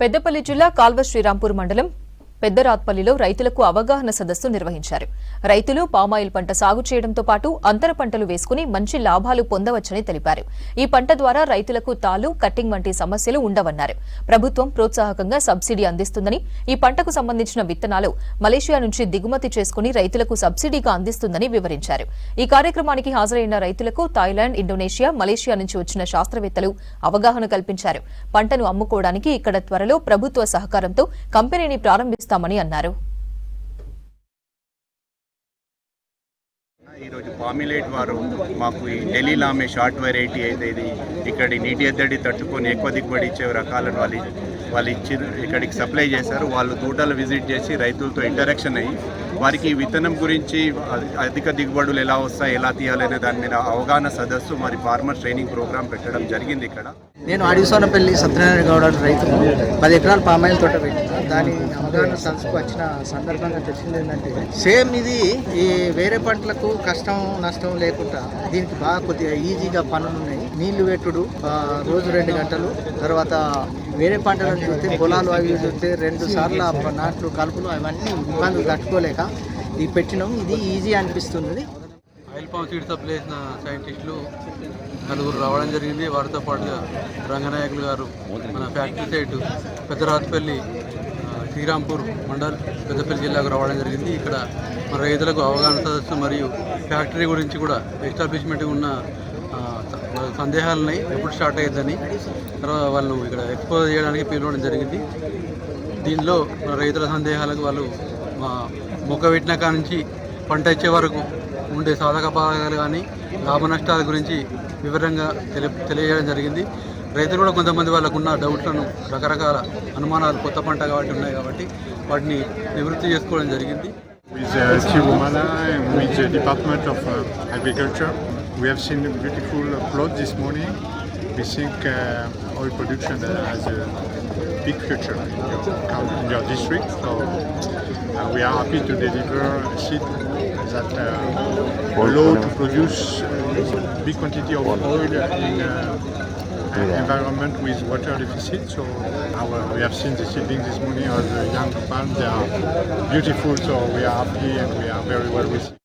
పెద్దపల్లి జిల్లా కాల్వ శ్రీరాంపూర్ మండలం పెద్దరాత్పల్లిలో రైతులకు అవగాహన సదస్సు నిర్వహించారు. రైతులు పామాయిల్ పంట సాగు చేయడంతో పాటు అంతర పంటలు వేసుకుని మంచి లాభాలు పొందవచ్చని తెలిపారు. ఈ పంట ద్వారా రైతులకు తాలు, కట్టింగ్ వంటి సమస్యలు ఉండవన్నారు. ప్రభుత్వం ప్రోత్సాహకంగా సబ్సిడీ అందిస్తుందని, ఈ పంటకు సంబంధించిన విత్తనాలు మలేషియా నుంచి దిగుమతి చేసుకుని రైతులకు సబ్సిడీగా అందిస్తుందని వివరించారు. ఈ కార్యక్రమానికి హాజరైన రైతులకు థాయిలాండ్, ఇండోనేషియా, మలేషియా నుంచి వచ్చిన శాస్త్రవేత్తలు అవగాహన కల్పించారు. పంటను అమ్ముకోవడానికి ఇక్కడ త్వరలో ప్రభుత్వ సహకారంతో కంపెనీని ప్రారంభిస్తామని అన్నారు. ఈరోజు పామిలేట్ వారు మాకు ఈ ఢిల్లీ లామే షార్ట్ వెరైటీ అయితే ఇది ఇక్కడి నీటి ఎద్దడి తట్టుకొని ఎక్కువ దిగుబడి ఇచ్చే రకాలను వాళ్ళు ఇచ్చి ఇక్కడికి సప్లై చేశారు. వాళ్ళు తోటలు విజిట్ చేసి రైతులతో ఇంటరాక్షన్ అయ్యి వారికి ఈ విత్తనం గురించి అధిక దిగుబడులు ఎలా వస్తాయి, ఎలా తీయాలనే దాని మీద అవగాహన సదస్సు మరి ఫార్మర్ ట్రైనింగ్ ప్రోగ్రామ్ పెట్టడం జరిగింది. ఇక్కడ నేను అడిసోనపల్లి సత్యనారాయణ గౌడ రైతు 10 ఎకరాల పామాయిల్ తోట పెట్టిన దాని అవగాహన సదస్సుకు వచ్చిన సందర్భంగా తెలిసింది ఏంటంటే సేమ్ ఇది ఈ వేరే పంటలకు కష్టం నష్టం లేకుండా దీనికి బాగా కొద్దిగా ఈజీగా పనులు ఉన్నాయి. నీళ్లు పెట్టుడు రోజు 2 గంటలు, తర్వాత వేరే పంటలను చూస్తే పొలాలు అవి చూస్తే 2 సార్లు నాట్లు కలుపులు అవన్నీ ఇబ్బందులు తట్టుకోలేక ఇది పెట్టినాం. ఇది ఈజీ అనిపిస్తుంది. ఆయిల్ పామ్ సీడ్ సప్లై చేసిన సైంటిస్టులు 4 రావడం జరిగింది. వారితో పాటుగా రంగనాయకులు గారు మన ఫ్యాక్టరీ సైట్ పెద్దరాత్పల్లి శ్రీరాంపూర్ మండల్ పెద్దపల్లి జిల్లాకు రావడం జరిగింది. ఇక్కడ మన రైతులకు అవగాహన సదస్సు మరియు ఫ్యాక్టరీ గురించి కూడా ఎస్టాబ్లిష్మెంట్ ఉన్న సందేహాలని ఎప్పుడు స్టార్ట్ అయ్యిందని తర్వాత వాళ్ళు ఇక్కడ ఎక్స్పోజ్ చేయడానికి పిలవడం జరిగింది. దీనిలో మన రైతుల సందేహాలకు వాళ్ళు మొక్క పెట్టిన కాడ నుంచి పంట ఇచ్చే వరకు ఉండే సాధక బాధకాలు కానీ లాభ నష్టాల గురించి వివరంగా తెలియజేయడం జరిగింది. రైతులు కూడా కొంతమంది వాళ్ళకున్న డౌట్లను, రకరకాల అనుమానాలు కొత్త పంట కాబట్టి ఉన్నాయి కాబట్టి వాటిని నివృత్తి చేసుకోవడం జరిగింది. With Tirumala and with the Department of Agriculture, we have seen a beautiful plot this morning. We think oil production has a big future in your district. So we are happy to deliver a seed that allow to produce big quantity of oil in an environment with water deficit. So we have seen the seedlings this morning of the young palms. They are beautiful, so we are happy and we are very well received.